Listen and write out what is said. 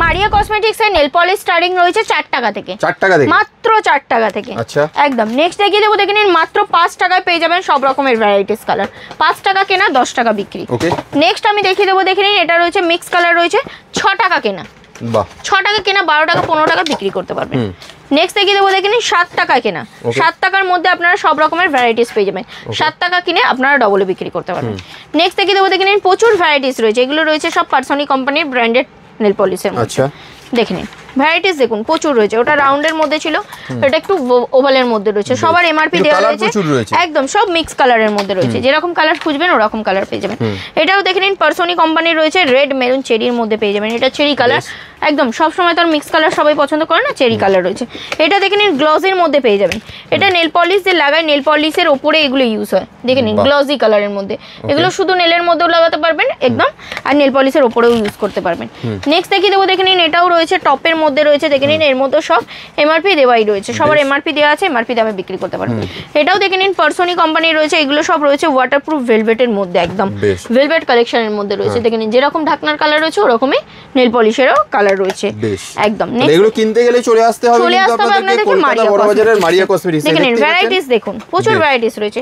মারিয়া cosmetics এর nail polish starting রয়েছে 4 টাকা থেকে। 4 টাকা থেকে, মাত্র 4 টাকা থেকে। আচ্ছা একদম। নেক্সট দেখিয়ে দেবো, দেখে নিন মাত্র 5 টাকায় পেয়ে যাবেন সব রকমের ভ্যারাইটিস কালার। 5 টাকা কেনা, 10 টাকা বিক্রি। ওকে। নেক্সট আমি দেখিয়ে দেবো, দেখে নিন এটা রয়েছে মিক্স কালার রয়েছে 6 টাকা কেনা। বাহ, 6 টাকা কেনা, 12 টাকা 15 টাকা বিক্রি করতে পারবেন। নেক্সট দেখিয়ে দেবো, দেখে নিন 7 টাকা কেনা। 7 টাকার মধ্যে আপনারা সব রকমের ভ্যারাইটিস পেয়ে যাবেন। 7 টাকা কিনে আপনারা ডবলে বিক্রি করতে পারবেন। নেক্সট দেখিয়ে দেবো, দেখে নিন প্রচুর ভ্যারাইটিস রয়েছে। এগুলো রয়েছে সব পারসনি কোম্পানির ব্র্যান্ডেড নেল পলিশের মধ্যে। আচ্ছা দেখে নিন ভ্যারাইটিস দেখুন প্রচুর রয়েছে। ওটা রাউন্ডের মধ্যে ছিল, এটা একটু ওভালের মধ্যে রয়েছে। সবার এমআরপি দেওয়া রয়েছে, একদম সব মিক্স কালারের মধ্যে রয়েছে। যেরকম কালার খুঁজবেন ওরকম কালার পেয়ে যাবেন। এটাও দেখে নিন পারসনি কোম্পানির রয়েছে, রেড মেরুন চেরির মধ্যে পেয়ে যাবেন। এটা চেরি কালার, একদম সব সময় তার মিক্স কালার সবাই পছন্দ করে না, চেরি কালার রয়েছে। এটা দেখে নিন গ্লসের মধ্যে পেয়ে যাবেন। এটা নেল পলিশ যে লাগায়, নেল পলিশের ওপরে এগুলো ইউজ হয়। দেখে নিন গ্লসি কালারের মধ্যে, এগুলো শুধু নেলের মধ্যেও লাগাতে পারবেন একদম, আর নেল পলিশের ওপরেও ইউজ করতে পারবেন। নেক্সট দেখিয়ে দেবো, দেখে নিন এটাও রয়েছে টপের মধ্যে রয়েছে। দেখে নিন এর মধ্যে সব এমআরপি দেওয়াই রয়েছে, সবার এমআরপি দেওয়া আছে, এমআরপি দামে বিক্রি করতে পারবেন। এটাও দেখে নিন পারসনি কোম্পানির রয়েছে। এগুলো সব রয়েছে ওয়াটারপ্রুফ ভেলভেটের মধ্যে, একদম ভেলভেট কালেকশনের মধ্যে রয়েছে। দেখে নিন যেরকম ঢাকনার কালার রয়েছে ওরকমই নেল পলিশেরও কালার রয়েছে একদম। এগুলো কিনতে গেলে চলে আসতে হবে আপনাদেরকে কলকাতা বড়বাজারের মারিয়া কসমেটিক্স। দেখে নিন ভ্যারাইটিস দেখুন, প্রচুর ভ্যারাইটিস রয়েছে।